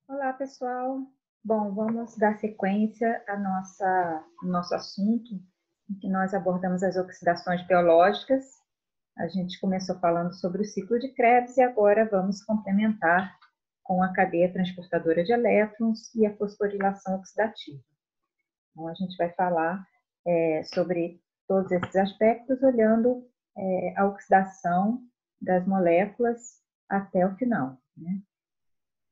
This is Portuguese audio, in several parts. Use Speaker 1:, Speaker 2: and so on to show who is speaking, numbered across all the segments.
Speaker 1: Olá, pessoal. Bom, vamos dar sequência ao nosso assunto, em que nós abordamos as oxidações biológicas. A gente começou falando sobre o ciclo de Krebs e agora vamos complementar com a cadeia transportadora de elétrons e a fosforilação oxidativa. Então, a gente vai falar sobre todos esses aspectos, olhando a oxidação das moléculas até o final, né?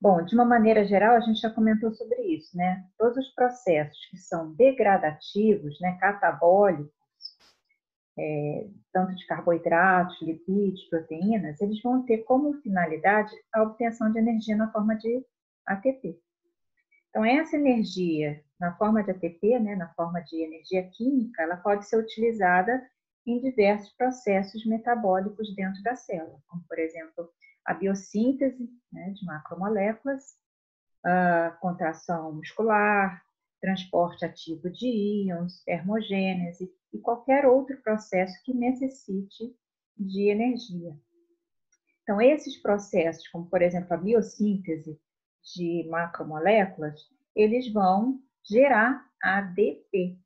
Speaker 1: Bom, de uma maneira geral, a gente já comentou sobre isso, né? Todos os processos que são degradativos, né, catabólicos, tanto de carboidratos, lipídios, proteínas, eles vão ter como finalidade a obtenção de energia na forma de ATP. Então, essa energia na forma de ATP, né, na forma de energia química, ela pode ser utilizada em diversos processos metabólicos dentro da célula, como, por exemplo, a biossíntese, né, de macromoléculas, a contração muscular, transporte ativo de íons, termogênese e qualquer outro processo que necessite de energia. Então, esses processos, como por exemplo a biossíntese de macromoléculas, eles vão gerar ADP,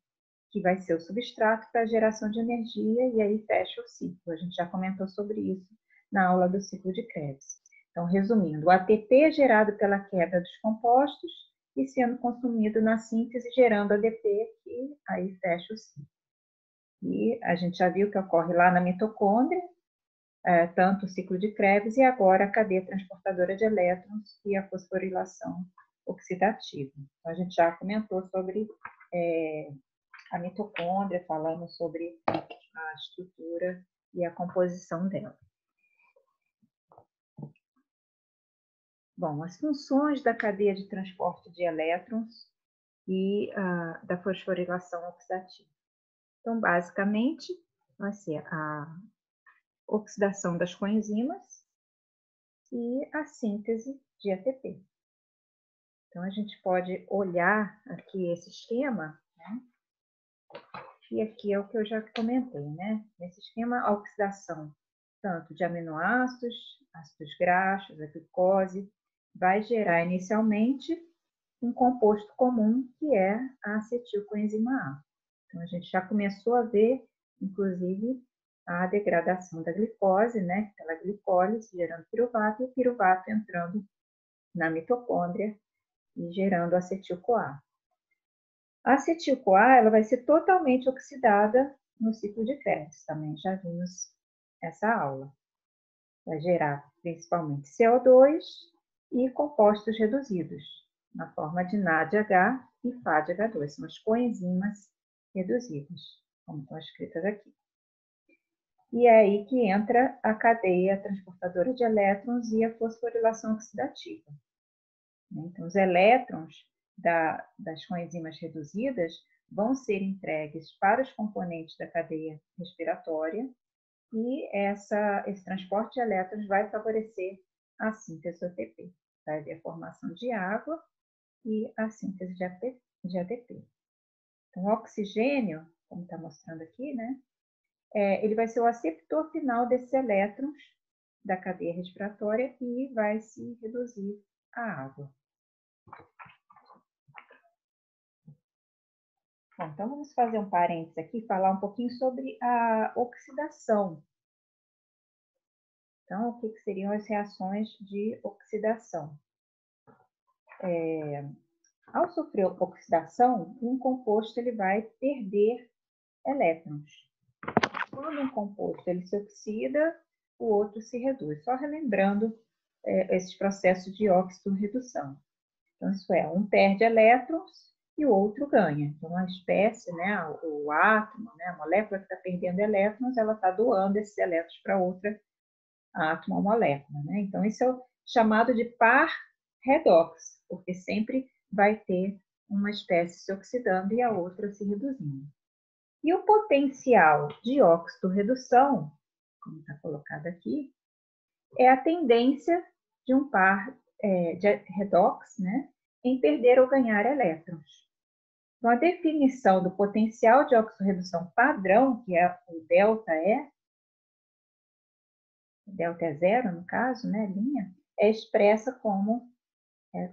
Speaker 1: que vai ser o substrato para a geração de energia, e aí fecha o ciclo. A gente já comentou sobre isso na aula do ciclo de Krebs. Então, resumindo, o ATP é gerado pela quebra dos compostos e sendo consumido na síntese, gerando ADP, e aí fecha o ciclo. E a gente já viu que ocorre lá na mitocôndria, tanto o ciclo de Krebs e agora a cadeia transportadora de elétrons e a fosforilação oxidativa. Então, a gente já comentou sobre a mitocôndria, falando sobre a estrutura e a composição dela. Bom, as funções da cadeia de transporte de elétrons e da fosforilação oxidativa. Então, basicamente, vai ser a oxidação das coenzimas e a síntese de ATP. Então, a gente pode olhar aqui esse esquema, né? E aqui é o que eu já comentei, né? Nesse esquema, a oxidação tanto de aminoácidos, ácidos graxos, a glicose, vai gerar inicialmente um composto comum, que é a acetilcoenzima A. Então, a gente já começou a ver, inclusive, a degradação da glicose, né, pela glicólise, gerando piruvato, e o piruvato entrando na mitocôndria e gerando acetil-CoA. A acetil-CoA ela vai ser totalmente oxidada no ciclo de Krebs, também já vimos essa aula. Vai gerar principalmente CO2 e compostos reduzidos, na forma de NADH e FADH2, são as coenzimas reduzidas, como estão escritas aqui. E é aí que entra a cadeia transportadora de elétrons e a fosforilação oxidativa. Então, os elétrons das coenzimas reduzidas vão ser entregues para os componentes da cadeia respiratória, e esse transporte de elétrons vai favorecer a síntese do ATP. Vai haver a formação de água e a síntese de ATP. Então, o oxigênio, como está mostrando aqui, né, ele vai ser o aceptor final desses elétrons da cadeia respiratória e vai se reduzir à água. Bom, então vamos fazer um parênteses aqui e falar um pouquinho sobre a oxidação. Então, o que seriam as reações de oxidação? Ao sofrer oxidação, um composto ele vai perder elétrons. Quando um composto ele se oxida, o outro se reduz. Só relembrando esses processos de óxido-redução. Então, isso é, um perde elétrons e o outro ganha. Então, a espécie, né, o átomo, né, a molécula que está perdendo elétrons, ela está doando esses elétrons para outra átomo ou molécula, né? Então, isso é chamado de par redox, porque sempre vai ter uma espécie se oxidando e a outra se reduzindo. E o potencial de óxido-redução, como está colocado aqui, é a tendência de um par de redox, né, em perder ou ganhar elétrons. Então, a definição do potencial de oxirredução padrão, que é o delta é zero, no caso, né, linha, é expressa como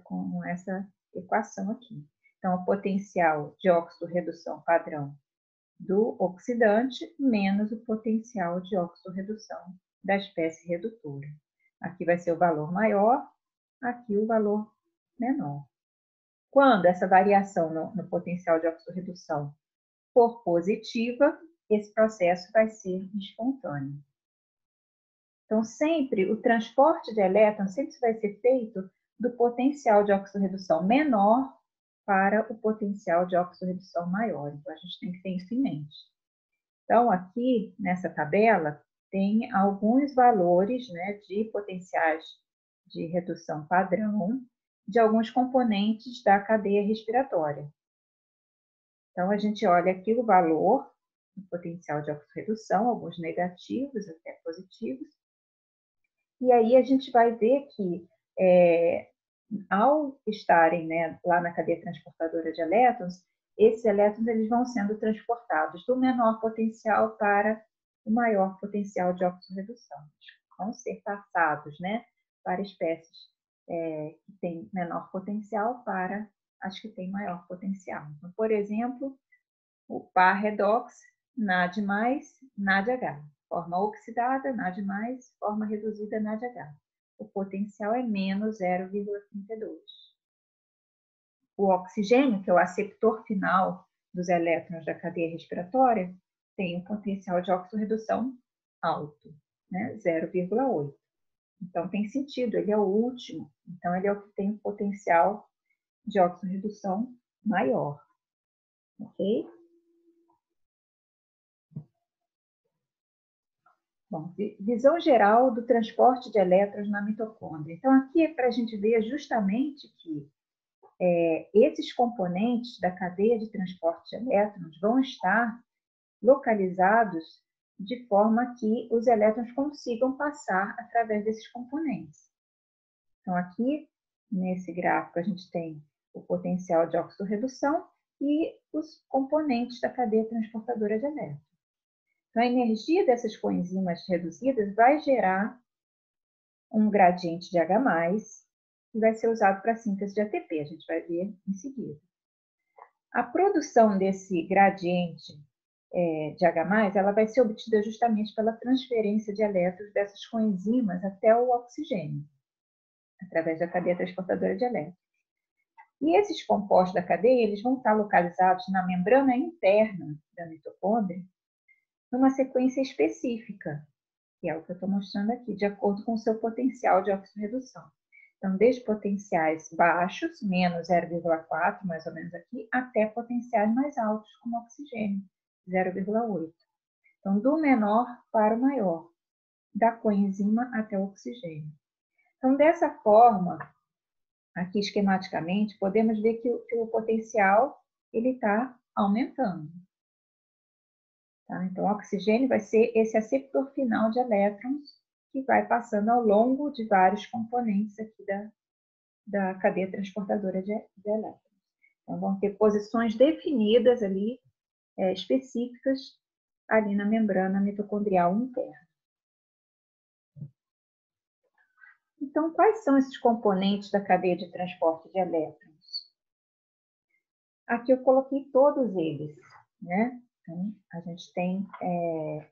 Speaker 1: com essa equação aqui. Então, o potencial de óxido-redução padrão do oxidante menos o potencial de óxido-redução da espécie redutora. Aqui vai ser o valor maior, aqui o valor menor. Quando essa variação no potencial de óxido-redução for positiva, esse processo vai ser espontâneo. Então, sempre o transporte de elétrons sempre vai ser feito do potencial de óxido-redução menor para o potencial de óxido-redução maior. Então, a gente tem que ter isso em mente. Então, aqui nessa tabela, tem alguns valores, né, de potenciais de redução padrão de alguns componentes da cadeia respiratória. Então, a gente olha aqui o valor do potencial de oxirredução, alguns negativos, até positivos. E aí a gente vai ver que, ao estarem, né, lá na cadeia transportadora de elétrons, esses elétrons eles vão sendo transportados do menor potencial para o maior potencial de oxirredução. Vão ser passados, né, para espécies que têm menor potencial para as que têm maior potencial. Então, por exemplo, o par redox, NAD+, NADH. Forma oxidada, NAD+, forma reduzida, NADH. O potencial é menos 0,32. O oxigênio, que é o aceptor final dos elétrons da cadeia respiratória, tem um potencial de oxirredução alto, né? 0,8. Então, tem sentido, ele é o último. Então, ele é o que tem um potencial de oxirredução maior. Ok? Bom, visão geral do transporte de elétrons na mitocôndria. Então, aqui é para a gente ver justamente que esses componentes da cadeia de transporte de elétrons vão estar localizados de forma que os elétrons consigam passar através desses componentes. Então, aqui, nesse gráfico, a gente tem o potencial de oxirredução e os componentes da cadeia transportadora de elétrons. Então, a energia dessas coenzimas reduzidas vai gerar um gradiente de H+, que vai ser usado para a síntese de ATP, a gente vai ver em seguida. A produção desse gradiente de H+, ela vai ser obtida justamente pela transferência de elétrons dessas coenzimas até o oxigênio, através da cadeia transportadora de elétrons. E esses compostos da cadeia, eles vão estar localizados na membrana interna da mitocôndria, numa sequência específica, que é o que eu estou mostrando aqui, de acordo com o seu potencial de oxirredução. Então, desde potenciais baixos, menos 0,4, mais ou menos aqui, até potenciais mais altos, como oxigênio, 0,8. Então, do menor para o maior, da coenzima até o oxigênio. Então, dessa forma, aqui esquematicamente, podemos ver que o potencial está aumentando. Tá? Então, o oxigênio vai ser esse aceptor final de elétrons que vai passando ao longo de vários componentes aqui da cadeia transportadora de elétrons. Então, vão ter posições definidas ali, específicas, ali na membrana mitocondrial interna. Então, quais são esses componentes da cadeia de transporte de elétrons? Aqui eu coloquei todos eles, né? Então, a gente tem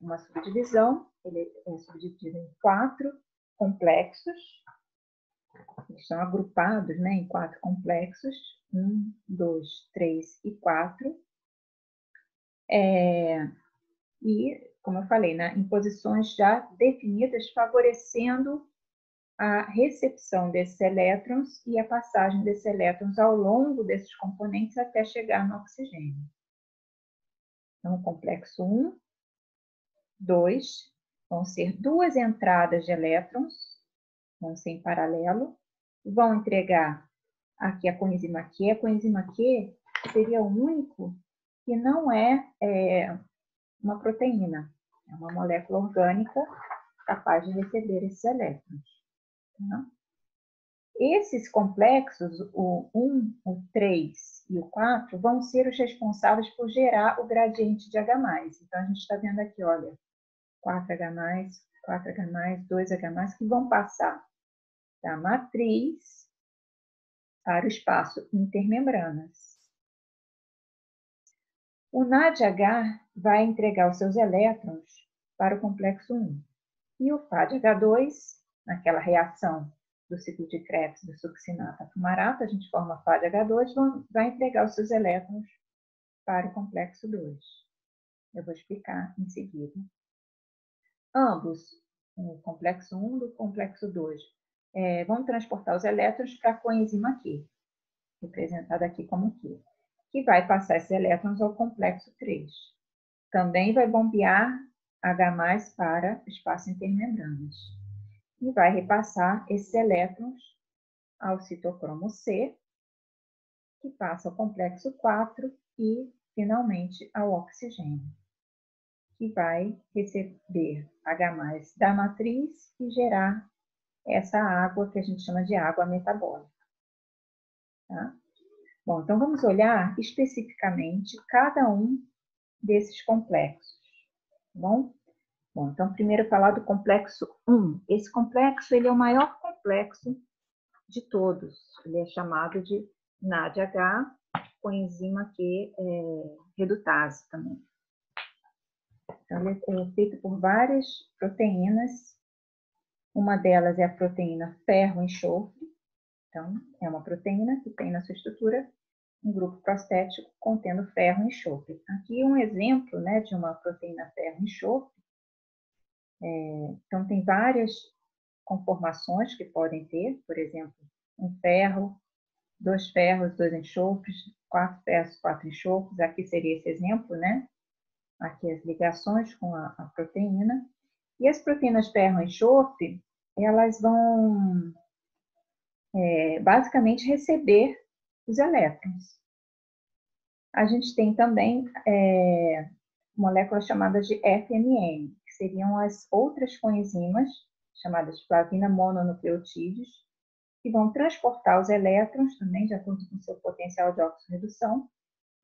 Speaker 1: uma subdivisão, ele é subdividido em 4 complexos, eles são agrupados, né, em 4 complexos, 1, 2, 3 e 4. E, como eu falei, né, em posições já definidas, favorecendo a recepção desses elétrons e a passagem desses elétrons ao longo desses componentes até chegar no oxigênio. Então, o complexo 1, 2, vão ser 2 entradas de elétrons, vão ser em paralelo, vão entregar aqui a coenzima Q. A coenzima Q seria o único que não é uma proteína, é uma molécula orgânica capaz de receber esses elétrons. Tá? Esses complexos, o 1, o 3 e o 4, vão ser os responsáveis por gerar o gradiente de H+. Então, a gente está vendo aqui, olha, 4H+, 4H+, 2H+, que vão passar da matriz para o espaço intermembranas. O NADH vai entregar os seus elétrons para o complexo 1. E o FADH2, naquela reação do ciclo de Krebs do succinato a fumarato, a gente forma FADH2, vai entregar os seus elétrons para o complexo 2. Eu vou explicar em seguida. Ambos, o complexo 1 e o complexo 2, vão transportar os elétrons para a coenzima Q, representada aqui como Q, que vai passar esses elétrons ao complexo 3. Também vai bombear H+ para o espaço intermembranas. E vai repassar esses elétrons ao citocromo C, que passa ao complexo 4 e, finalmente, ao oxigênio, que vai receber H+ da matriz e gerar essa água que a gente chama de água metabólica. Tá? Bom, então vamos olhar especificamente cada um desses complexos. Tá bom? Bom, então primeiro falar do complexo 1. Esse complexo ele é o maior complexo de todos. Ele é chamado de NADH, coenzima Q redutase também. Então, ele é feito por várias proteínas. Uma delas é a proteína ferro-enxofre. Então, é uma proteína que tem na sua estrutura um grupo prostético contendo ferro e enxofre. Aqui um exemplo, né, de uma proteína ferro-enxofre. Então, tem várias conformações que podem ter, por exemplo, um ferro, 2 ferros, 2 enxofres, 4 ferros, 4 enxofres. Aqui seria esse exemplo, né? Aqui as ligações com a proteína. E as proteínas ferro-enxofre, elas vão basicamente receber os elétrons. A gente tem também moléculas chamadas de FMN, que seriam as outras coenzimas, chamadas flavina mononucleotídeos, que vão transportar os elétrons também, de acordo com o seu potencial de oxirredução,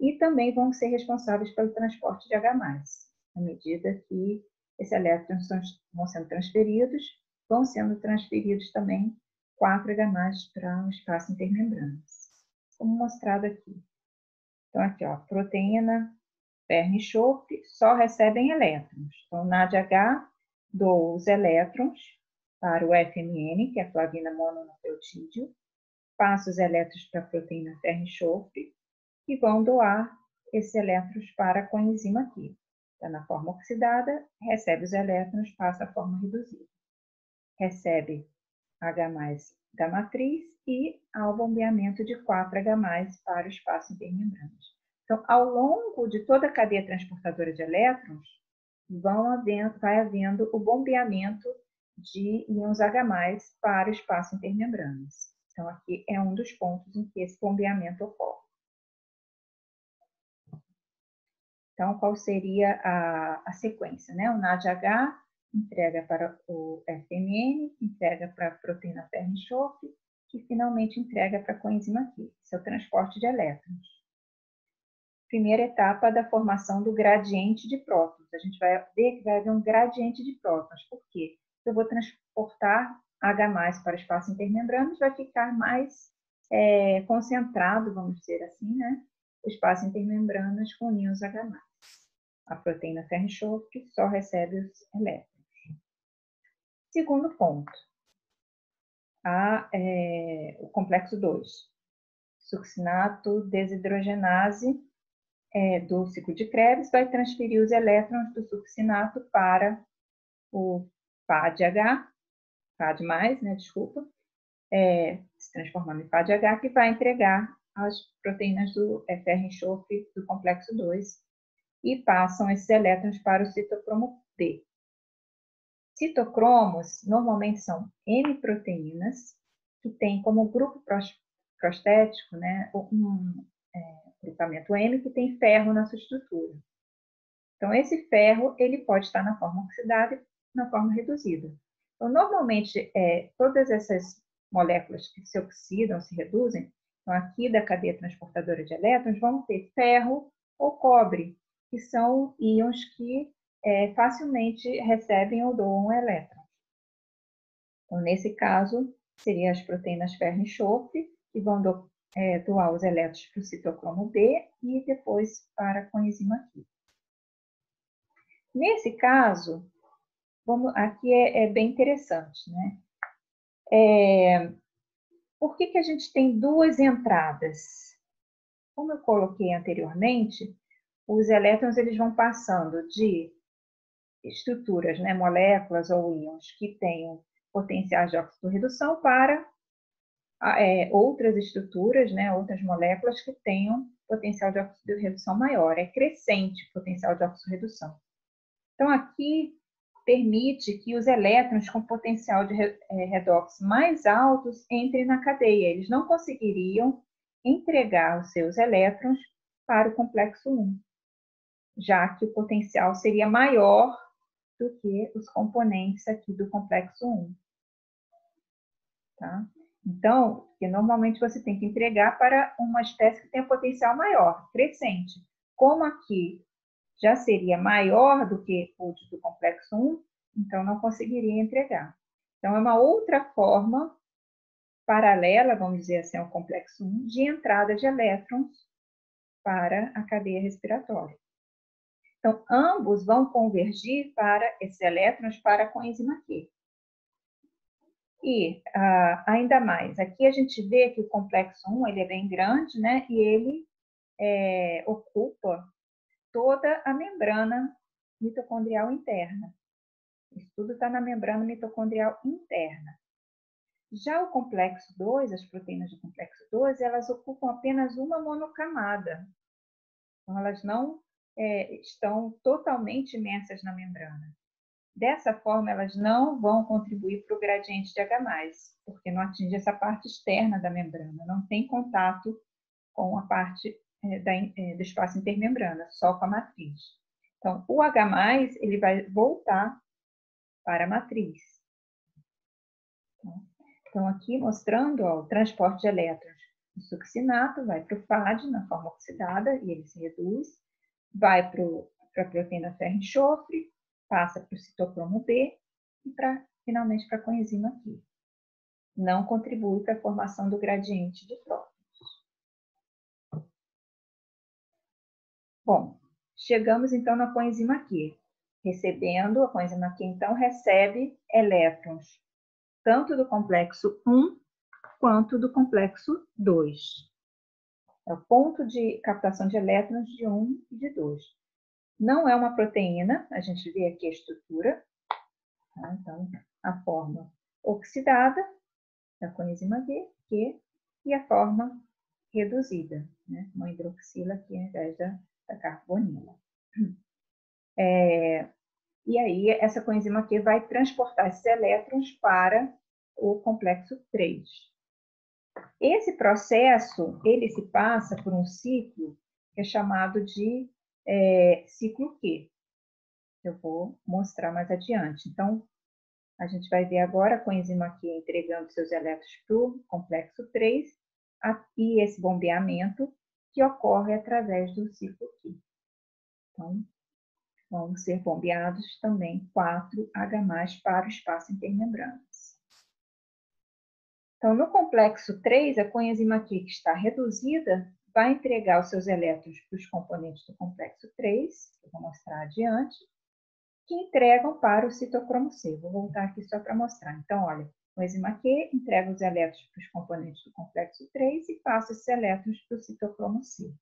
Speaker 1: e também vão ser responsáveis pelo transporte de H+. À medida que esses elétrons vão sendo transferidos também 4H+ para o espaço intermembranas, como mostrado aqui. Então, aqui, ó, proteína ferro-enxofre só recebem elétrons. Então, NADH doa os elétrons para o FMN, que é a flavina mononucleotídeo, passa os elétrons para a proteína ferro-enxofre e vão doar esses elétrons para a coenzima Q. Está na forma oxidada, recebe os elétrons, passa a forma reduzida. Recebe H+ da matriz e ao bombeamento de 4H+ para o espaço intermembranas. Então, ao longo de toda a cadeia transportadora de elétrons, vai havendo o bombeamento de íons H+ para o espaço intermembranas. Então, aqui é um dos pontos em que esse bombeamento ocorre. Então, qual seria a sequência, né? O NADH entrega para o FMN, entrega para a proteína ferro-enxofre, que finalmente entrega para a coenzima Q, esse é o transporte de elétrons. Primeira etapa da formação do gradiente de prótons. A gente vai ver que vai haver um gradiente de prótons. Por quê? Eu vou transportar H+ para o espaço intermembranas, vai ficar mais concentrado, vamos dizer assim, né? O espaço intermembranas com íons H+. A proteína ferro-enxofre só recebe os elétrons. Segundo ponto, o complexo 2, succinato desidrogenase do ciclo de Krebs vai transferir os elétrons do succinato para o FADH, FAD+, né, desculpa, se transformando em FADH, que vai entregar as proteínas do ferro-enxofre do complexo 2 e passam esses elétrons para o citocromo D. Citocromos normalmente são M-proteínas que têm como grupo prostético, né, um grupamento M que tem ferro na sua estrutura. Então, esse ferro ele pode estar na forma oxidada e na forma reduzida. Então, normalmente, todas essas moléculas que se oxidam, se reduzem, então aqui da cadeia transportadora de elétrons, vão ter ferro ou cobre, que são íons que facilmente recebem ou doam elétrons. Então, nesse caso, seriam as proteínas ferro-enxofre, que vão doar os elétrons para o citocromo B e depois para a coenzima Q. Nesse caso, aqui é bem interessante, né? Por que a gente tem duas entradas? Como eu coloquei anteriormente, os elétrons eles vão passando de estruturas, né, moléculas ou íons que tenham potenciais de oxidorredução para outras estruturas, né, outras moléculas que tenham potencial de oxidorredução maior. É crescente o potencial de oxidorredução. Então, aqui permite que os elétrons com potencial de redox mais altos entrem na cadeia. Eles não conseguiriam entregar os seus elétrons para o complexo 1, já que o potencial seria maior do que os componentes aqui do complexo 1. Tá? Então, porque normalmente você tem que entregar para uma espécie que tenha potencial maior, crescente. Como aqui já seria maior do que o do complexo 1, então não conseguiria entregar. Então, é uma outra forma paralela, vamos dizer assim, ao complexo 1, de entrada de elétrons para a cadeia respiratória. Então, ambos vão convergir para esses elétrons para a coenzima Q. E, ainda mais, aqui a gente vê que o complexo 1 ele é bem grande, né? E ele ocupa toda a membrana mitocondrial interna. Isso tudo está na membrana mitocondrial interna. Já o complexo 2, as proteínas do complexo 2, elas ocupam apenas uma monocamada. Então, elas não estão totalmente imensas na membrana. Dessa forma, elas não vão contribuir para o gradiente de H+, porque não atinge essa parte externa da membrana, não tem contato com a parte do espaço intermembrana, só com a matriz. Então, o H+, ele vai voltar para a matriz. Então, aqui mostrando o transporte de elétrons. O succinato vai para o FAD na forma oxidada e ele se reduz, vai para a proteína ferro-enxofre, passa para o citocromo B e finalmente para a coenzima Q. Não contribui para a formação do gradiente de prótons. Bom, chegamos então na coenzima Q. A coenzima Q então recebe elétrons tanto do complexo 1 quanto do complexo 2. É o ponto de captação de elétrons de 1 e de 2. Não é uma proteína, a gente vê aqui a estrutura. Tá? Então, a forma oxidada da coenzima Q e a forma reduzida, né? Uma hidroxila aqui ao invés da carbonila. E aí, essa coenzima Q vai transportar esses elétrons para o complexo 3. Esse processo, ele se passa por um ciclo que é chamado de ciclo Q. Eu vou mostrar mais adiante. Então, a gente vai ver agora a coenzima Q entregando seus elétrons para o complexo 3 e esse bombeamento que ocorre através do ciclo Q. Então, vão ser bombeados também 4H+ para o espaço intermembranas. Então, no complexo 3, a coenzima Q que está reduzida vai entregar os seus elétrons para os componentes do complexo 3, que eu vou mostrar adiante, que entregam para o citocromo C. Vou voltar aqui só para mostrar. Então, olha, a coenzima Q entrega os elétrons para os componentes do complexo 3 e passa esses elétrons para o citocromo C. O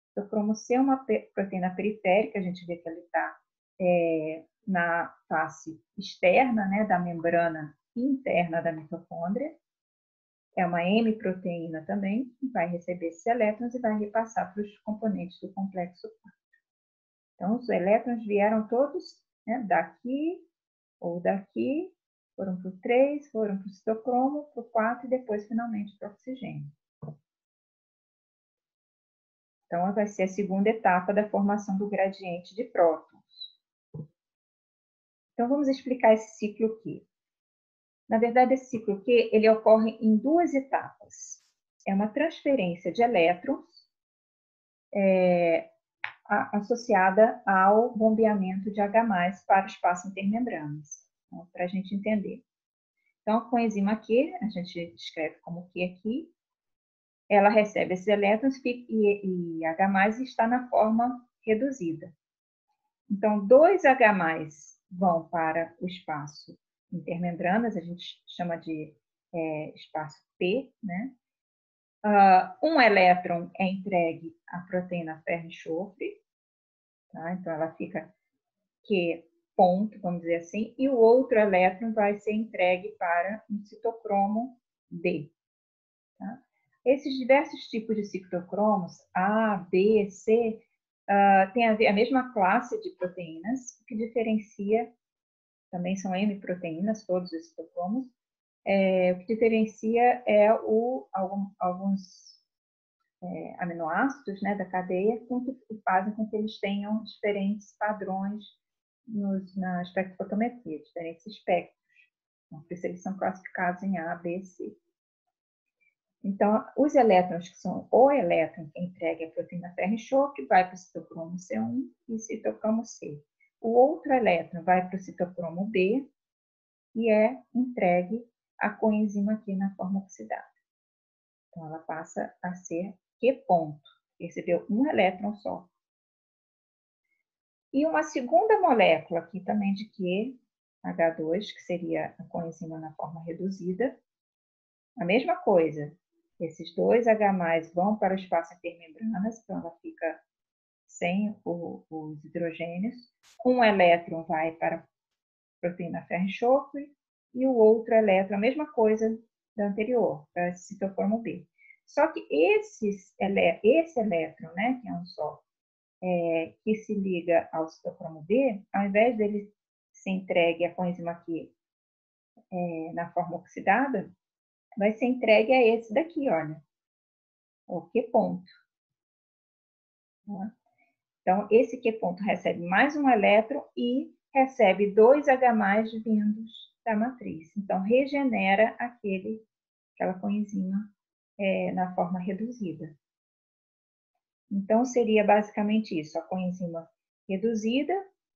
Speaker 1: citocromo C é uma proteína periférica, a gente vê que ele está na face externa, né, da membrana interna da mitocôndria. É uma M-proteína também, que vai receber esses elétrons e vai repassar para os componentes do complexo 4. Então, os elétrons vieram todos, né, daqui ou daqui, foram para o 3, foram para o citocromo, para o 4 e depois, finalmente, para o oxigênio. Então, vai ser a segunda etapa da formação do gradiente de prótons. Então, vamos explicar esse ciclo Q. Na verdade, esse ciclo Q ele ocorre em duas etapas. É uma transferência de elétrons associada ao bombeamento de H+ para o espaço intermembranas, então, para a gente entender. Então, a coenzima Q, a gente escreve como Q aqui, ela recebe esses elétrons e H+ está na forma reduzida. Então, 2H+ vão para o espaço intermembranas, a gente chama de espaço P, né? Um elétron é entregue à proteína ferro-enxofre, tá? Então ela fica Q ponto, vamos dizer assim, e o outro elétron vai ser entregue para um citocromo D. Tá? Esses diversos tipos de citocromos, A, B, C, tem a mesma classe de proteínas, o que diferencia, também são M proteínas, todos os citocromos, o que diferencia é alguns aminoácidos, né, da cadeia que fazem com que eles tenham diferentes padrões na espectrofotometria, diferentes espectros. Então, por isso eles são classificados em A, B, C. Então, os elétrons que são o elétron que entrega a proteína ferro-enxofre vai para o citocromo C1 e citocromo C. O outro elétron vai para o citocromo B e é entregue a coenzima aqui na forma oxidada. Então, ela passa a ser Q ponto, recebeu um elétron só. E uma segunda molécula aqui também de Q, H2, que seria a coenzima na forma reduzida. A mesma coisa, esses 2H+ vão para o espaço intermembranas, então ela fica sem os hidrogênios. Um elétron vai para a proteína ferro-enxofre e o outro elétron, a mesma coisa da anterior, para esse citocromo B. Só que esse elétron, né, que é um só, que se liga ao citocromo B, ao invés dele ser entregue à coenzima aqui na forma oxidada, vai ser entregue a esse daqui, olha, o Q ponto. Tá? Então, esse Q ponto recebe mais um elétron e recebe 2H+ vindos da matriz. Então, regenera aquela coenzima na forma reduzida. Então, seria basicamente isso, a coenzima reduzida,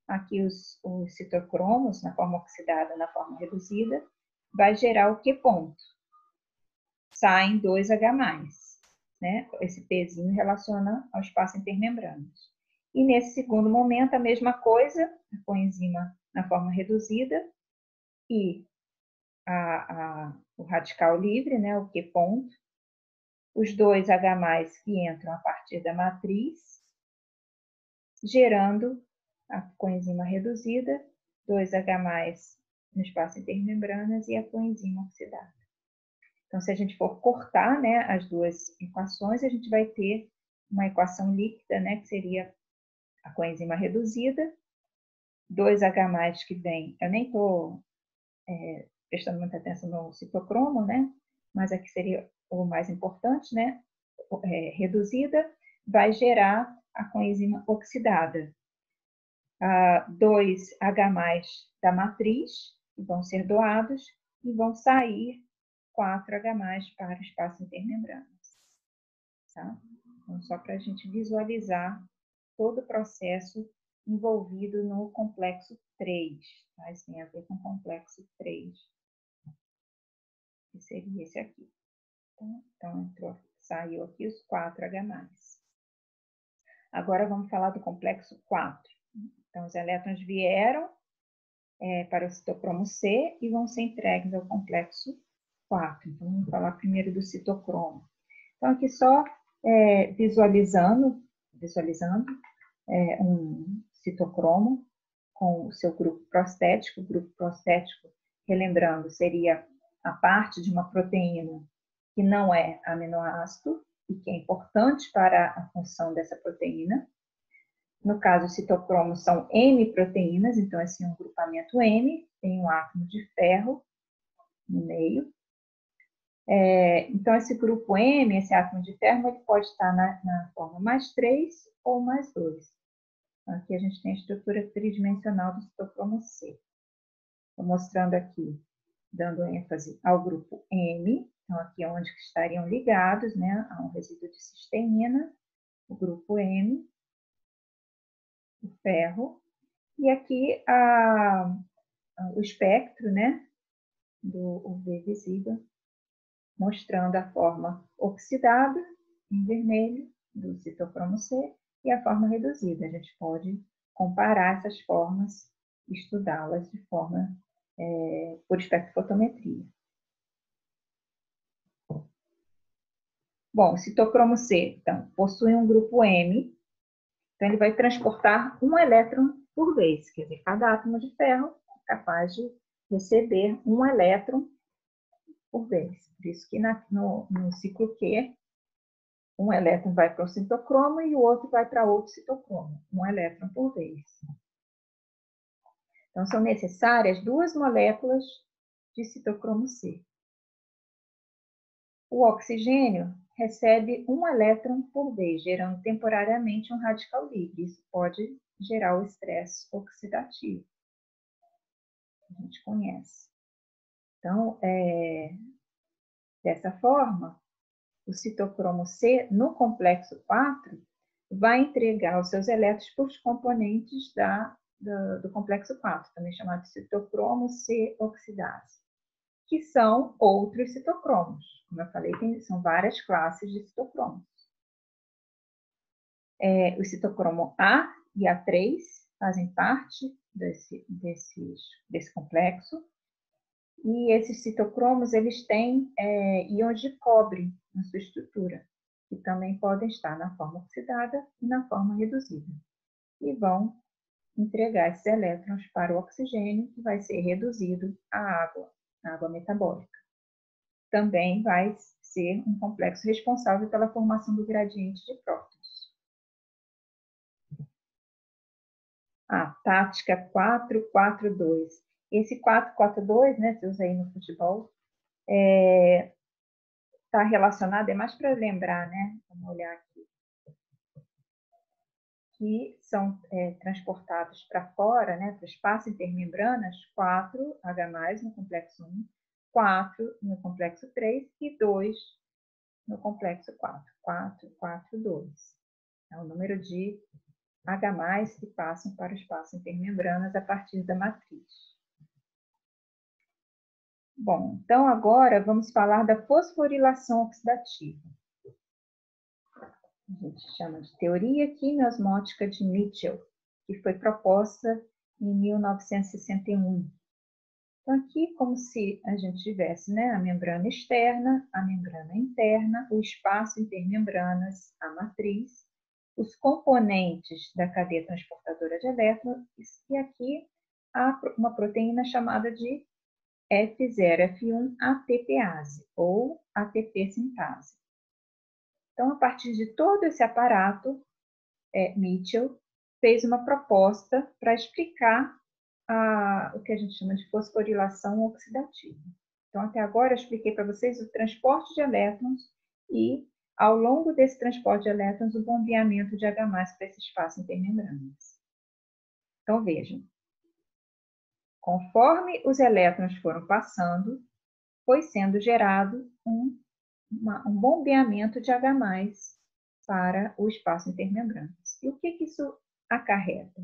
Speaker 1: aqui os citocromos na forma oxidada, na forma reduzida, vai gerar o Q ponto. Saem 2H+, né? Esse Pzinho relaciona ao espaço intermembranas. E nesse segundo momento, a mesma coisa, a coenzima na forma reduzida e o radical livre, né? O Q ponto. Os 2H+ que entram a partir da matriz, gerando a coenzima reduzida, 2H+ no espaço intermembranas e a coenzima oxidada. Então, se a gente for cortar, né, as duas equações, a gente vai ter uma equação líquida, né, que seria a coenzima reduzida, 2H+ que vem, eu nem estou prestando muita atenção no citocromo, né, mas aqui seria o mais importante, né, reduzida, vai gerar a coenzima oxidada. 2H+ da matriz, que vão ser doados, e vão sair 4H+ para o espaço intermembranas. Tá? Então, só para a gente visualizar todo o processo envolvido no complexo 3. Tá? Isso tem a ver com o complexo 3, que seria esse aqui. Tá? Então, saiu aqui os 4H+. Agora, vamos falar do complexo 4. Então, os elétrons vieram para o citocromo C e vão ser entregues ao complexo 4. Então, vamos falar primeiro do citocromo. Então, aqui só visualizando um citocromo com o seu grupo prostético. O grupo prostético, relembrando, seria a parte de uma proteína que não é aminoácido e que é importante para a função dessa proteína. No caso, os citocromos são M proteínas, então esse é um grupamento M, tem um átomo de ferro no meio. Então, esse grupo M, esse átomo de ferro, ele pode estar na forma +3 ou +2. Então, aqui a gente tem a estrutura tridimensional do citocromo C. Estou mostrando aqui, dando ênfase ao grupo M, então aqui é onde estariam ligados, né, a um resíduo de cisteína, o grupo M, o ferro, e aqui o espectro, né, do UV visível, mostrando a forma oxidada, em vermelho, do citocromo C, e a forma reduzida. A gente pode comparar essas formas e estudá-las de forma por espectrofotometria. Bom, o citocromo C, então, possui um grupo M, então ele vai transportar um elétron por vez, quer dizer, cada átomo de ferro é capaz de receber um elétron por vez. Por isso que no ciclo Q, um elétron vai para o citocromo e o outro vai para outro citocromo, um elétron por vez. Então, são necessárias 2 moléculas de citocromo C. O oxigênio recebe um elétron por vez, gerando temporariamente um radical livre. Isso pode gerar o estresse oxidativo, que a gente conhece. Então, dessa forma, o citocromo C, no complexo 4, vai entregar os seus elétrons para os componentes do complexo 4, também chamado de citocromo C oxidase, que são outros citocromos. Como eu falei, são várias classes de citocromos. O citocromo A e A3 fazem parte desse complexo. E esses citocromos, eles têm íons de cobre na sua estrutura, que também podem estar na forma oxidada e na forma reduzida. E vão entregar esses elétrons para o oxigênio, que vai ser reduzido à água metabólica. Também vai ser um complexo responsável pela formação do gradiente de prótons. A tática 4-4-2. Esse 4-4-2, né, se usa aí no futebol, está relacionado, é mais para lembrar, né? Vamos olhar aqui. Que são transportados para fora, né, para o espaço intermembranas, 4H+, no complexo 1, 4 no complexo 3 e 2 no complexo 4. 4, 4, 2. É o número de H+, que passam para o espaço intermembranas a partir da matriz. Bom, então agora vamos falar da fosforilação oxidativa. A gente chama de teoria quimiosmótica de Mitchell, que foi proposta em 1961. Então, aqui, como se a gente tivesse, né, a membrana externa, a membrana interna, o espaço intermembranas, a matriz, os componentes da cadeia transportadora de elétrons, e aqui há uma proteína chamada de F0F1 ATPase, ou ATP sintase. Então, a partir de todo esse aparato, Mitchell fez uma proposta para explicar o que a gente chama de fosforilação oxidativa. Então, até agora, eu expliquei para vocês o transporte de elétrons e, ao longo desse transporte de elétrons, o bombeamento de H+ para esse espaço intermembranas. Então, vejam. Conforme os elétrons foram passando, foi sendo gerado um bombeamento de H+ para o espaço intermembranas. E o que isso acarreta?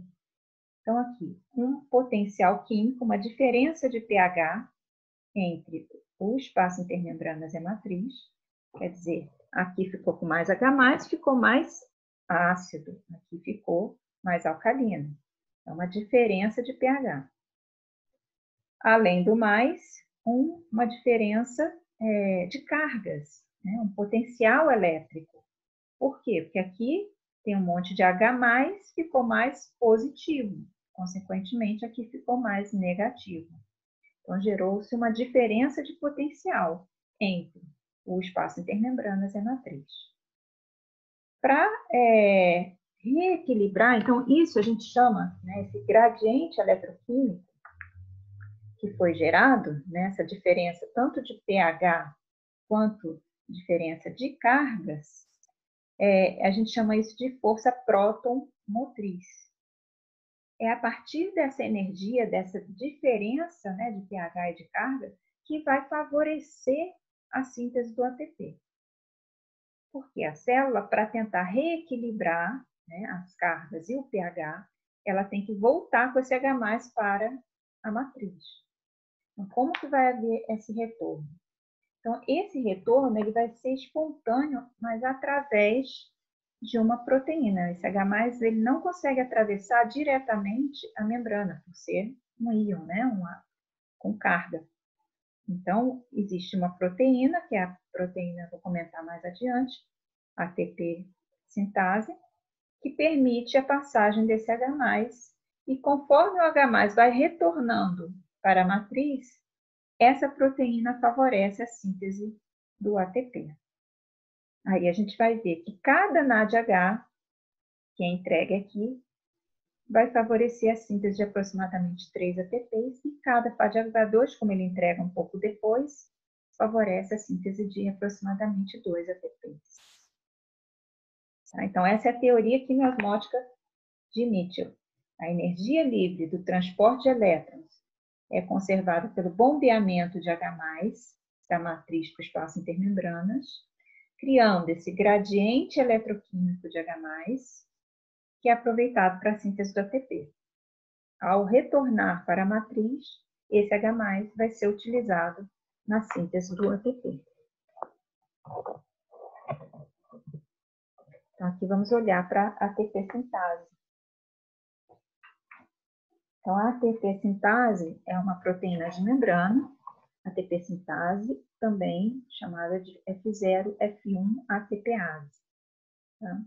Speaker 1: Então, aqui, um potencial químico, uma diferença de pH entre o espaço intermembranas e a matriz. Quer dizer, aqui ficou com mais H+, ficou mais ácido. Aqui ficou mais alcalino. É uma diferença de pH. Além do mais, uma diferença de cargas, né? Um potencial elétrico. Por quê? Porque aqui tem um monte de H+, ficou mais positivo. Consequentemente, aqui ficou mais negativo. Então, gerou-se uma diferença de potencial entre o espaço intermembranas e a matriz. Para reequilibrar, então, isso a gente chama, né, esse gradiente eletroquímico que foi gerado, né, essa diferença tanto de pH quanto diferença de cargas, a gente chama isso de força próton motriz. É a partir dessa energia, dessa diferença, né, de pH e de carga, que vai favorecer a síntese do ATP. Porque a célula, para tentar reequilibrar, né, as cargas e o pH, ela tem que voltar com esse H+ para a matriz. Então, como que vai haver esse retorno? Então, esse retorno ele vai ser espontâneo, mas através de uma proteína. Esse H+, ele não consegue atravessar diretamente a membrana, por ser um íon, né? Com carga. Então, existe uma proteína, que é a proteína, vou comentar mais adiante, ATP sintase, que permite a passagem desse H+, e conforme o H+ vai retornando para a matriz, essa proteína favorece a síntese do ATP. Aí a gente vai ver que cada NADH, que é entregue aqui, vai favorecer a síntese de aproximadamente 3 ATPs, e cada FADH2, como ele entrega um pouco depois, favorece a síntese de aproximadamente 2 ATPs. Tá? Então, essa é a teoria quimiosmótica de Mitchell. A energia livre do transporte de elétrons é conservada pelo bombeamento de H+, da matriz para o espaço intermembranas, criando esse gradiente eletroquímico de H+, que é aproveitado para a síntese do ATP. Ao retornar para a matriz, esse H+ vai ser utilizado na síntese do ATP. Então, aqui vamos olhar para a ATP sintase. Então, a ATP sintase é uma proteína de membrana, ATP sintase, também chamada de F0F1 ATPase. Tá?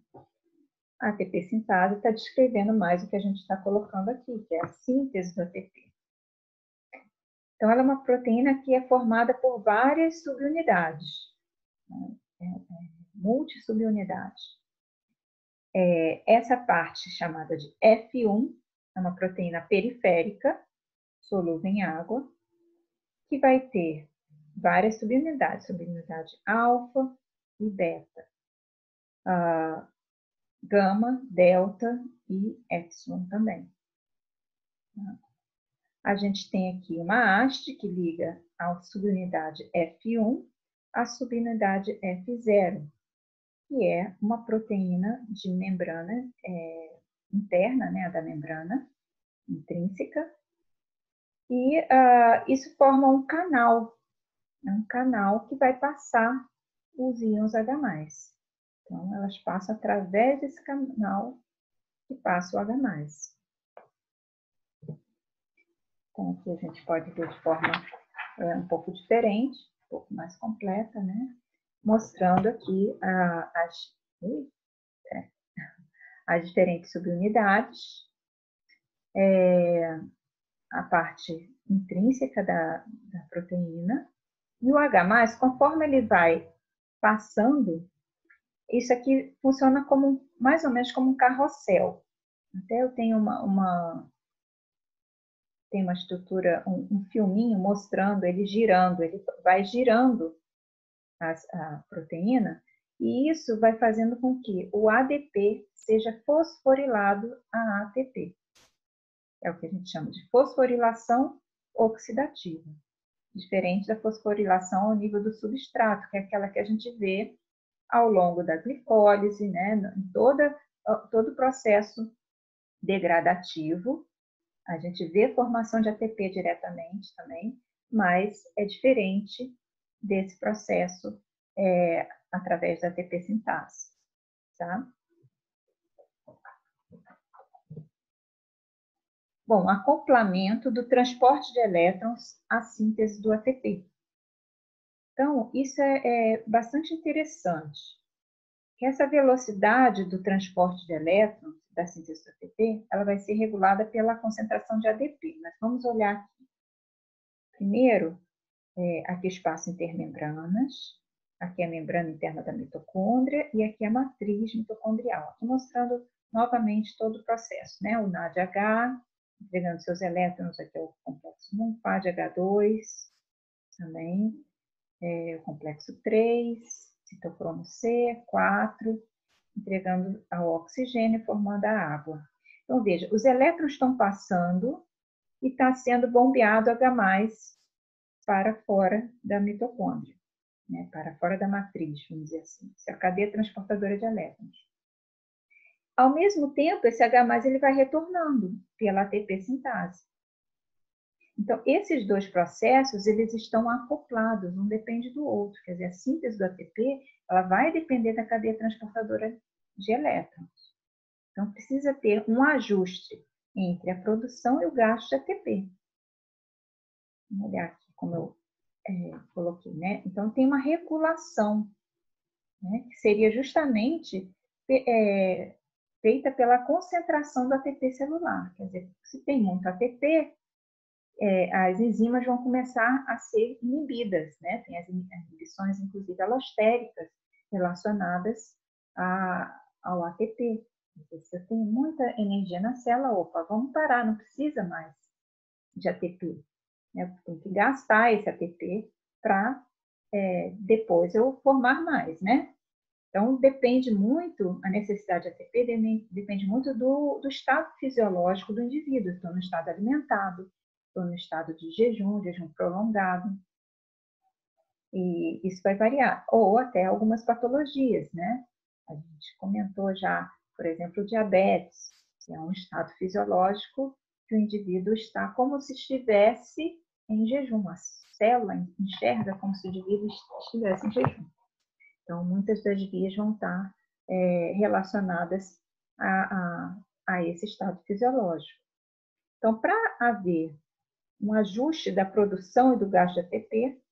Speaker 1: A ATP sintase está descrevendo mais o que a gente está colocando aqui, que é a síntese do ATP. Então, ela é uma proteína que é formada por várias subunidades, multissubunidades. Essa parte chamada de F1 é uma proteína periférica, solúvel em água, que vai ter várias subunidades, subunidade alfa e beta, gama, delta e epsilon também. A gente tem aqui uma haste que liga a subunidade F1 à subunidade F0, que é uma proteína de membrana interna, né, da membrana intrínseca, e isso forma um canal que vai passar os íons H+. Então, elas passam através desse canal que passa o H+. Então, aqui a gente pode ver de forma um pouco diferente, um pouco mais completa, né? Mostrando aqui as diferentes subunidades, a parte intrínseca da proteína, e o H+, conforme ele vai passando, isso aqui funciona como, mais ou menos como um carrossel. Até eu tenho uma estrutura, um filminho mostrando ele girando, ele vai girando a proteína, e isso vai fazendo com que o ADP seja fosforilado a ATP. É o que a gente chama de fosforilação oxidativa, diferente da fosforilação ao nível do substrato, que é aquela que a gente vê ao longo da glicólise, né, em todo o processo degradativo. A gente vê a formação de ATP diretamente também, mas é diferente desse processo através da ATP sintase, tá? Bom, acoplamento do transporte de elétrons à síntese do ATP. Então, isso é bastante interessante, que essa velocidade do transporte de elétrons da síntese do ATP, ela vai ser regulada pela concentração de ADP. Mas vamos olhar aqui. Primeiro, aqui o espaço intermembranas, aqui a membrana interna da mitocôndria e aqui a matriz mitocondrial. Aqui mostrando novamente todo o processo, né? O NADH, entregando seus elétrons, aqui é o complexo 1, FADH2 também, o complexo 3, citocromo C, 4, entregando o oxigênio, formando a água. Então, veja, os elétrons estão passando e está sendo bombeado H+, para fora da mitocôndria, né? Para fora da matriz, vamos dizer assim. Isso é a cadeia transportadora de elétrons. Ao mesmo tempo, esse H+, ele vai retornando pela ATP sintase. Então, esses dois processos, eles estão acoplados, um depende do outro. Quer dizer, a síntese do ATP, ela vai depender da cadeia transportadora de elétrons. Então, precisa ter um ajuste entre a produção e o gasto de ATP. Vamos olhar aqui como eu coloquei, né? Então, tem uma regulação, né? Que seria justamente feita pela concentração do ATP celular. Quer dizer, se tem muito ATP, as enzimas vão começar a ser inibidas, né? Tem as inibições, inclusive, alostéricas relacionadas ao ATP. Se eu tenho muita energia na célula, opa, vamos parar, não precisa mais de ATP. Né? Tem que gastar esse ATP para depois eu formar mais, né? Então, depende muito, a necessidade de ATP depende muito do estado fisiológico do indivíduo. Estou no estado alimentado, estou no estado de jejum prolongado. E isso vai variar. Ou até algumas patologias, né? A gente comentou já, por exemplo, o diabetes, que é um estado fisiológico que o indivíduo está como se estivesse em jejum. A célula enxerga como se o indivíduo estivesse em jejum. Então, muitas das vias vão estar relacionadas a esse estado fisiológico. Então, para haver um ajuste da produção e do gasto de ATP,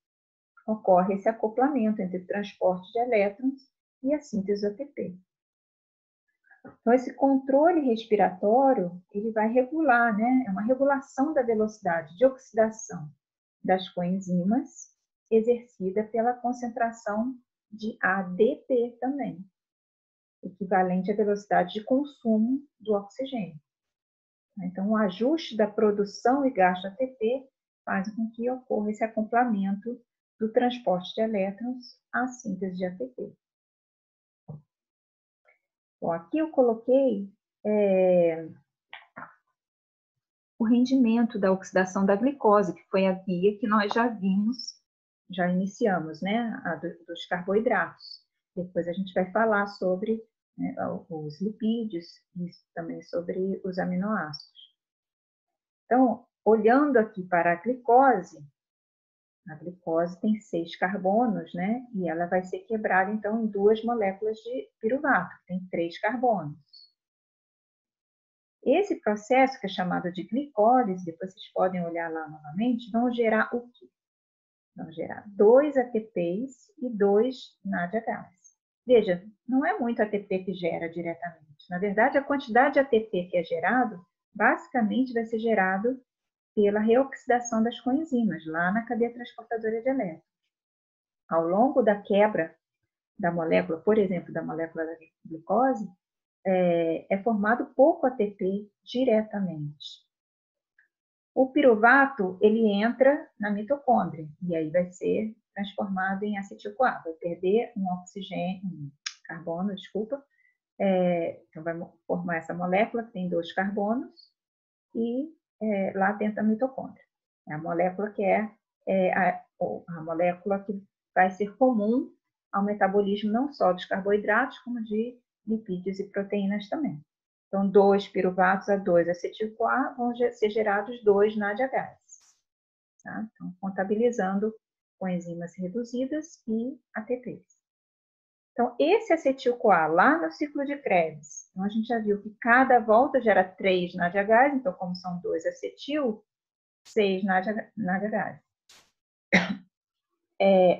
Speaker 1: ocorre esse acoplamento entre o transporte de elétrons e a síntese do ATP. Então, esse controle respiratório, ele vai regular, né? É uma regulação da velocidade de oxidação das coenzimas, exercida pela concentração de ADP também, equivalente à velocidade de consumo do oxigênio. Então, o ajuste da produção e gasto de ATP faz com que ocorra esse acoplamento do transporte de elétrons à síntese de ATP. Bom, aqui eu coloquei o rendimento da oxidação da glicose, que foi a via que nós já vimos, já iniciamos, né, dos carboidratos. Depois a gente vai falar sobre, né, os lipídios e também sobre os aminoácidos. Então, olhando aqui para a glicose tem 6 carbonos, né? E ela vai ser quebrada, então, em 2 moléculas de piruvato, que tem 3 carbonos. Esse processo, que é chamado de glicólise, depois vocês podem olhar lá novamente, vão gerar o quê? Vão gerar 2 ATPs e 2 NADHs. Veja, não é muito ATP que gera diretamente. Na verdade, a quantidade de ATP que é gerado, basicamente vai ser gerado pela reoxidação das coenzimas, lá na cadeia transportadora de elétrons. Ao longo da quebra da molécula, por exemplo, da molécula da glicose, é formado pouco ATP diretamente. O piruvato, ele entra na mitocôndria, e aí vai ser transformado em acetil-CoA, vai perder um carbono, então vai formar essa molécula, que tem 2 carbonos, e lá dentro da mitocôndria. É a molécula que a molécula que vai ser comum ao metabolismo não só dos carboidratos, como de lipídios e proteínas também. Então, 2 piruvatos a 2 acetil-CoA vão ser gerados 2 NADHs. Tá? Então, contabilizando coenzimas reduzidas e ATPs. Então, esse acetil-CoA, lá no ciclo de Krebs, então a gente já viu que cada volta gera 3 NADHs, então, como são 2 acetil, 6 NADHs.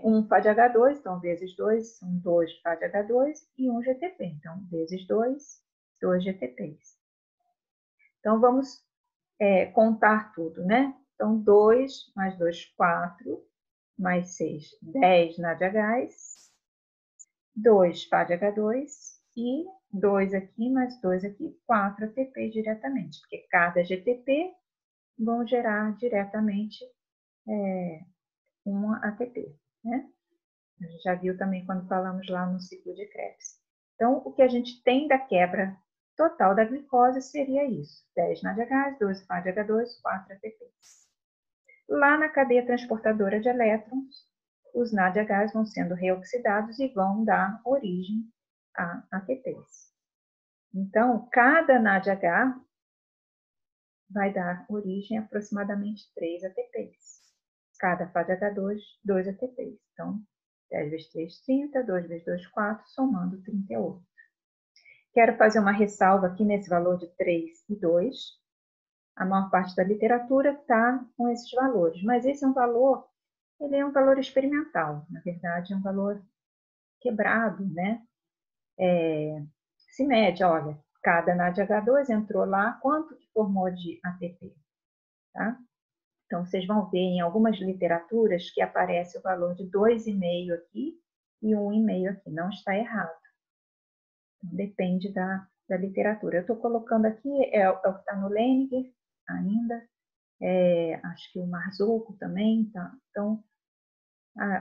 Speaker 1: Um FADH2, então, vezes 2, são 2 FADH2 e 1 GTP. Então, vezes 2, 2 GTPs. Então, vamos contar tudo, né? Então, 2 mais 2, 4, mais 6, 10 NADHs, 2 FADH2 e 2 aqui, mais 2 aqui, 4 ATP diretamente, porque cada GTP vão gerar diretamente uma ATP, né? A gente já viu também quando falamos lá no ciclo de Krebs. Então, o que a gente tem da quebra total da glicose seria isso: 10 NADHs, 12 FADH2, 4 ATPs. Lá na cadeia transportadora de elétrons, os NADHs vão sendo reoxidados e vão dar origem a ATPs. Então, cada NADH vai dar origem a aproximadamente 3 ATPs. Cada faz H2, 2 ATPs. Então, 10 vezes 3, 30, 2 vezes 2, 4, somando 38. Quero fazer uma ressalva aqui nesse valor de 3 e 2. A maior parte da literatura está com esses valores, mas esse é um valor, ele é um valor experimental, na verdade é um valor quebrado, né? Se mede, olha, cada NADH2 entrou lá, quanto que formou de ATP, tá? Então, vocês vão ver em algumas literaturas que aparece o valor de 2,5 aqui e 1,5 aqui, não está errado. Depende da literatura. Eu estou colocando aqui, é o que está no Leninger ainda, acho que o Marzouco também, tá? Então,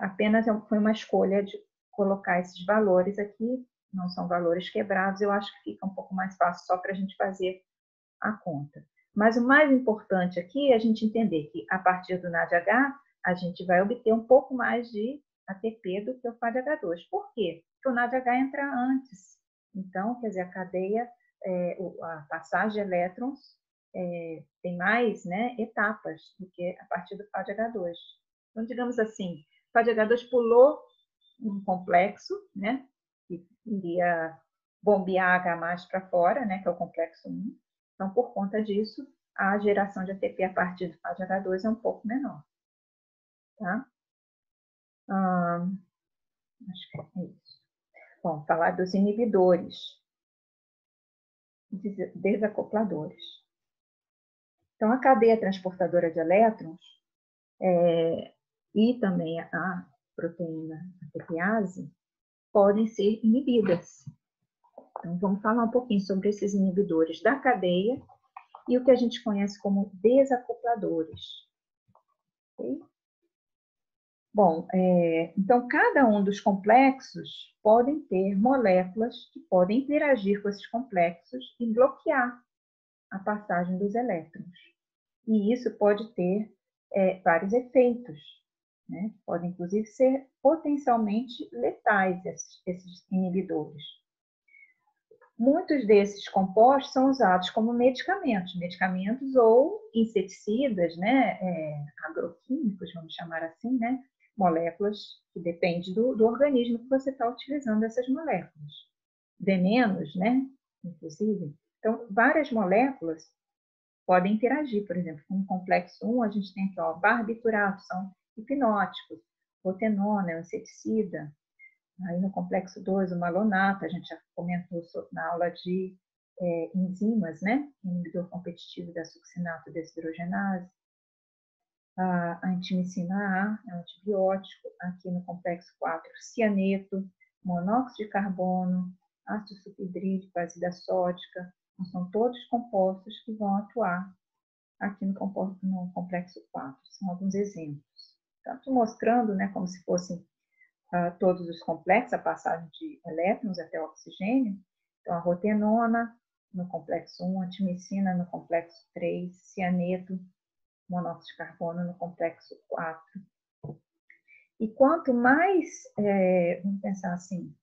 Speaker 1: apenas foi uma escolha de colocar esses valores aqui, não são valores quebrados, eu acho que fica um pouco mais fácil só para a gente fazer a conta. Mas o mais importante aqui é a gente entender que a partir do NADH, a gente vai obter um pouco mais de ATP do que o FADH2. Por quê? Porque o NADH entra antes. Então, quer dizer, a cadeia, a passagem de elétrons tem mais, né, etapas do que a partir do FADH2. Então, digamos assim, o FADH2 pulou um complexo, né, que iria bombear H+ para fora, né, que é o complexo 1. Então, por conta disso, a geração de ATP a partir do FADH2 é um pouco menor. Tá? Acho que é isso. Bom, falar dos inibidores, desacopladores. Então, a cadeia transportadora de elétrons e também a proteína ATPase podem ser inibidas. Então, vamos falar um pouquinho sobre esses inibidores da cadeia e o que a gente conhece como desacopladores. Okay? Bom, então cada um dos complexos podem ter moléculas que podem interagir com esses complexos e bloquear a passagem dos elétrons. E isso pode ter vários efeitos, né? Podem inclusive ser potencialmente letais esses inibidores. Muitos desses compostos são usados como medicamentos ou inseticidas, né? Agroquímicos, vamos chamar assim, né? Moléculas que dependem do organismo que você está utilizando essas moléculas. Venenos, né? Inclusive. Então, várias moléculas podem interagir, por exemplo, com o complexo 1, a gente tem aqui, ó, barbiturato, são hipnóticos, rotenona é um inseticida. Aí no complexo 2, o malonato, a gente já comentou na aula de enzimas, né? Inibidor competitivo da succinato desidrogenase. A antimicina A é um antibiótico. Aqui no complexo 4, cianeto, monóxido de carbono, ácido sulfidrídrico, azida sódica. Então, são todos compostos que vão atuar aqui no complexo 4. São alguns exemplos. Estou mostrando, né, como se fossem todos os complexos, a passagem de elétrons até o oxigênio. Então, a rotenona no complexo 1, a antimicina no complexo 3, cianeto, monóxido de carbono no complexo 4. E quanto mais, vamos pensar assim,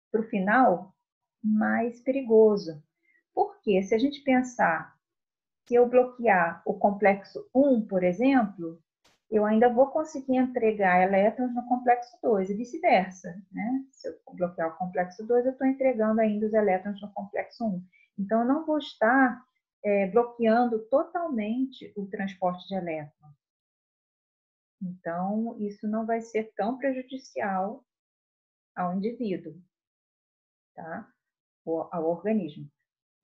Speaker 1: para o final, mais perigoso. Porque se a gente pensar, se eu bloquear o complexo 1, por exemplo, eu ainda vou conseguir entregar elétrons no complexo 2 e vice-versa, né? Se eu bloquear o complexo 2, eu estou entregando ainda os elétrons no complexo 1. Então, eu não vou estar bloqueando totalmente o transporte de elétrons. Então, isso não vai ser tão prejudicial ao indivíduo, tá? Ou ao organismo.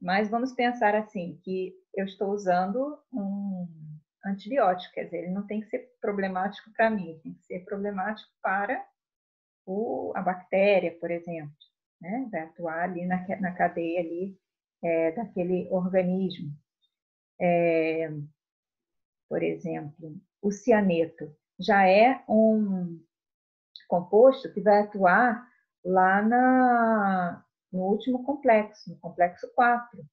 Speaker 1: Mas vamos pensar assim, que eu estou usando um antibiótico, quer dizer, ele não tem que ser problemático para mim, tem que ser problemático para a bactéria, por exemplo, né? Vai atuar ali na cadeia ali, daquele organismo. Por exemplo, o cianeto já é um composto que vai atuar lá no último complexo, no complexo 4.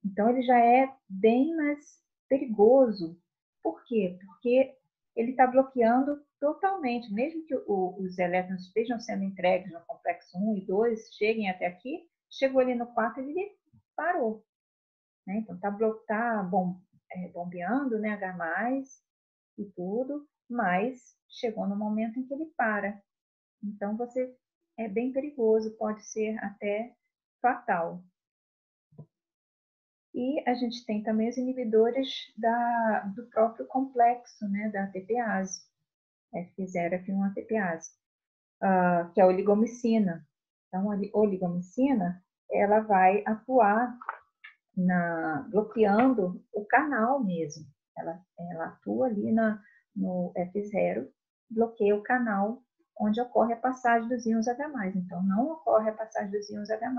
Speaker 1: Então, ele já é bem mais perigoso. Por quê? Porque ele está bloqueando totalmente, mesmo que os elétrons estejam sendo entregues no complexo 1 e 2, cheguem até aqui, chegou ali no 4 e ele parou. né? Então, bombeando, né, H+, e tudo, mas chegou no momento em que ele para. Então, é bem perigoso, pode ser até fatal. E a gente tem também os inibidores do próprio complexo, né, da ATPase, F0, F1 ATPase, que é a oligomicina. Então, a oligomicina, ela vai atuar bloqueando o canal mesmo. Ela atua ali no F0, bloqueia o canal onde ocorre a passagem dos íons H+. Então, não ocorre a passagem dos íons H+.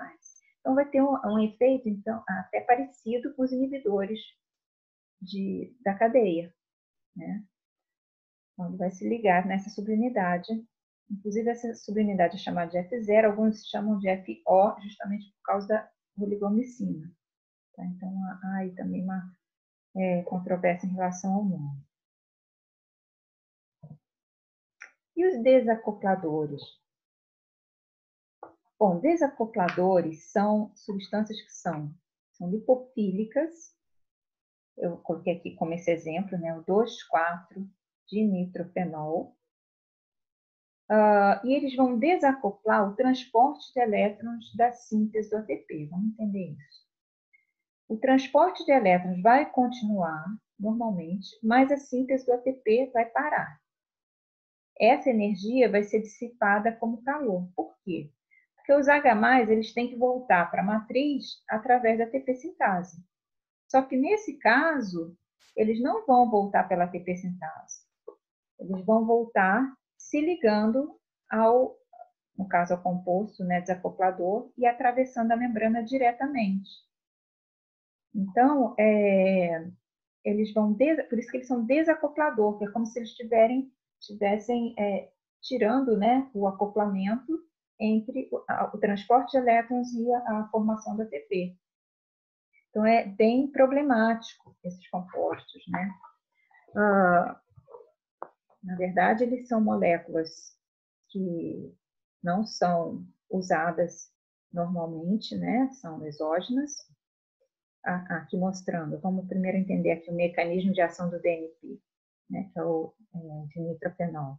Speaker 1: Então, vai ter um efeito então, até parecido com os inibidores da cadeia, né? Então, ele vai se ligar nessa subunidade. Inclusive, essa subunidade é chamada de F0, alguns chamam de FO, justamente por causa da oligomicina. Tá? Então, há aí também uma controvérsia em relação ao nome. E os desacopladores? Bom, desacopladores são substâncias que são lipofílicas. Eu coloquei aqui como esse exemplo, né, o 2,4-dinitrofenol. E eles vão desacoplar o transporte de elétrons da síntese do ATP. Vamos entender isso. O transporte de elétrons vai continuar normalmente, mas a síntese do ATP vai parar. Essa energia vai ser dissipada como calor. Por quê? Porque os H+, eles têm que voltar para a matriz através da ATP sintase. Só que nesse caso, eles não vão voltar pela ATP sintase. Eles vão voltar se ligando no caso, ao composto, né, desacoplador, e atravessando a membrana diretamente. Então, eles vão, por isso que eles são desacoplador, que é como se eles estivessem tirando, né, o acoplamento entre o transporte de elétrons e a formação do ATP. Então, é bem problemático esses compostos, né? Na verdade, eles são moléculas que não são usadas normalmente, né? São exógenas. Aqui mostrando, vamos primeiro entender aqui o mecanismo de ação do DNP, né? Que é o dinitrofenol.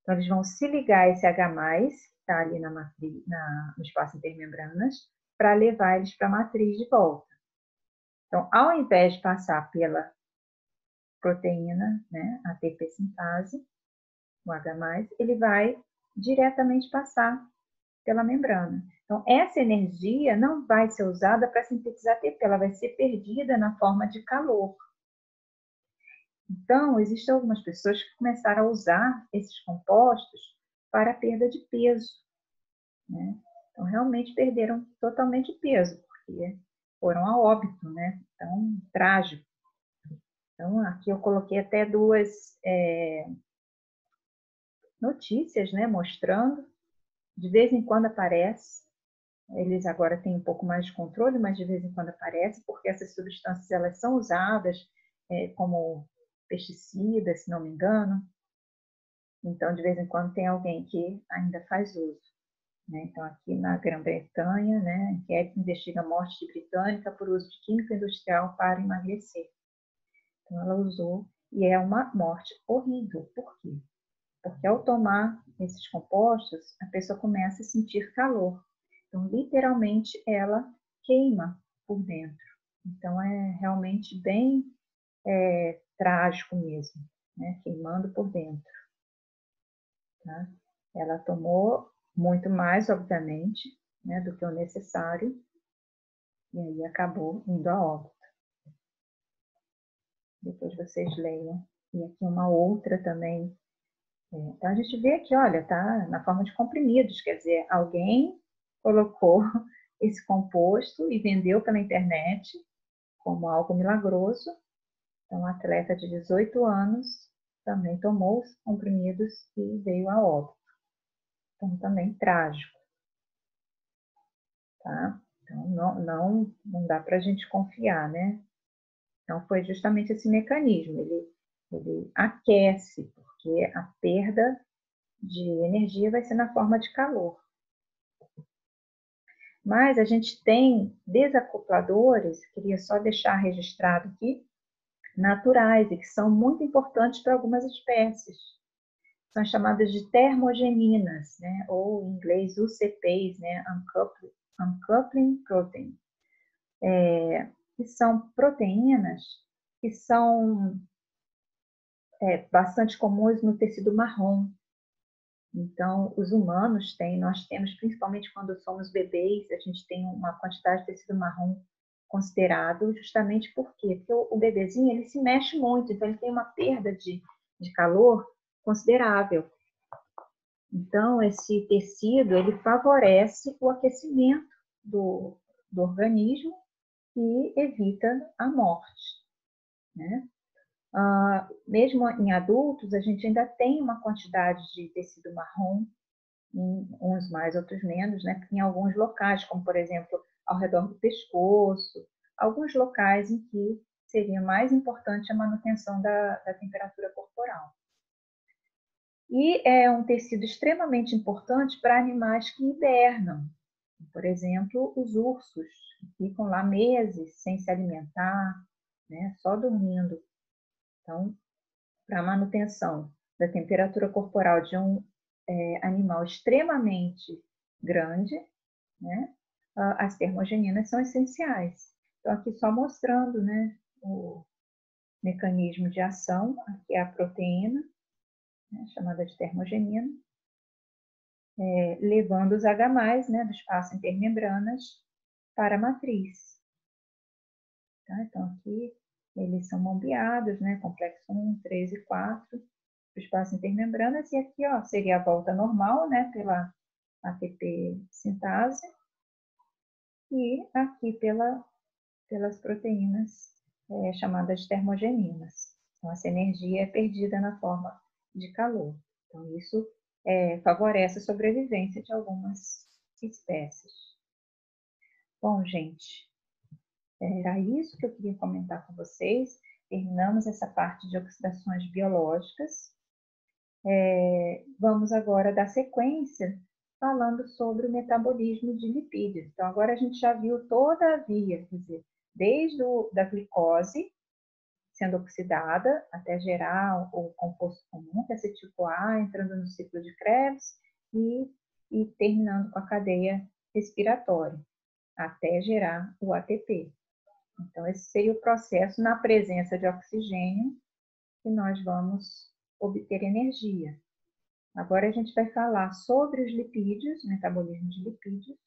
Speaker 1: Então, eles vão se ligar a esse H+, que está ali no espaço intermembranas, para levar eles para a matriz de volta. Então, ao invés de passar pela proteína, né, ATP sintase, o H+, ele vai diretamente passar pela membrana. Então, essa energia não vai ser usada para sintetizar ATP, ela vai ser perdida na forma de calor. Então, existem algumas pessoas que começaram a usar esses compostos para perda de peso, né? Então, realmente perderam totalmente peso, porque foram a óbito, né? Então, trágico. Então, aqui eu coloquei até duas notícias, né? Mostrando, de vez em quando aparece. Eles agora têm um pouco mais de controle, mas de vez em quando aparece, porque essas substâncias elas são usadas como pesticidas, se não me engano. Então, de vez em quando tem alguém que ainda faz uso, né? Então, aqui na Grã-Bretanha, né, inquérito investiga a morte de britânica por uso de química industrial para emagrecer. Então, ela usou e é uma morte horrível. Por quê? Porque ao tomar esses compostos, a pessoa começa a sentir calor. Então, literalmente, ela queima por dentro. Então, é realmente bem trágico mesmo, né? Queimando por dentro. Tá? Ela tomou muito mais, obviamente, né, do que o necessário, e aí acabou indo a óbito. Depois vocês leiam. E aqui uma outra também. Então, a gente vê aqui, olha, tá na forma de comprimidos, quer dizer, alguém colocou esse composto e vendeu pela internet como algo milagroso. Então, um atleta de 18 anos também tomou os comprimidos e veio a óbito. Então, também trágico. Tá? Então, não dá para a gente confiar, né? Então, foi justamente esse mecanismo. Ele aquece, porque a perda de energia vai ser na forma de calor. Mas a gente tem desacopladores, queria só deixar registrado aqui, naturais, e que são muito importantes para algumas espécies. São chamadas de termogeninas, né? Ou em inglês UCPs, né? Uncoupling Protein. Que são proteínas que são bastante comuns no tecido marrom. Então, os humanos nós temos, principalmente quando somos bebês, a gente tem uma quantidade de tecido marrom considerado, justamente por quê? Porque o bebezinho, ele se mexe muito, então ele tem uma perda de calor considerável. Então, esse tecido, ele favorece o aquecimento do organismo e evita a morte, né? Mesmo em adultos, a gente ainda tem uma quantidade de tecido marrom, uns mais, outros menos, né? Em alguns locais, como por exemplo, ao redor do pescoço, alguns locais em que seria mais importante a manutenção da temperatura corporal. E é um tecido extremamente importante para animais que hibernam. Por exemplo, os ursos, que ficam lá meses sem se alimentar, né? Só dormindo. Então, para a manutenção da temperatura corporal de um animal extremamente grande, né, as termogeninas são essenciais. Então, aqui só mostrando, né, o mecanismo de ação, aqui é a proteína, né, chamada de termogenina, levando os H+, né, do espaço intermembranas para a matriz. Tá? Então, aqui eles são bombeados, né, complexo 1, 3 e 4, do espaço intermembranas, e aqui ó, seria a volta normal, né, pela ATP sintase, e aqui pelas proteínas chamadas de termogeninas. Então, essa energia é perdida na forma de calor. Então, isso favorece a sobrevivência de algumas espécies. Bom, gente, era isso que eu queria comentar com vocês. Terminamos essa parte de oxidações biológicas. Vamos agora dar sequência falando sobre o metabolismo de lipídios. Então, agora a gente já viu toda a via, quer dizer, desde da glicose sendo oxidada até gerar o composto comum, que é acetil-CoA, entrando no ciclo de Krebs e terminando com a cadeia respiratória, até gerar o ATP. Então, esse seria o processo na presença de oxigênio que nós vamos obter energia. Agora a gente vai falar sobre os lipídios, metabolismo de lipídios.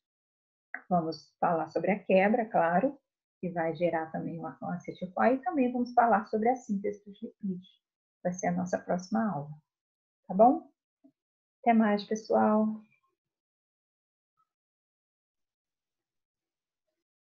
Speaker 1: Vamos falar sobre a quebra, claro, que vai gerar também o acetil-CoA, e também vamos falar sobre a síntese dos lipídios. Vai ser a nossa próxima aula. Tá bom? Até mais, pessoal!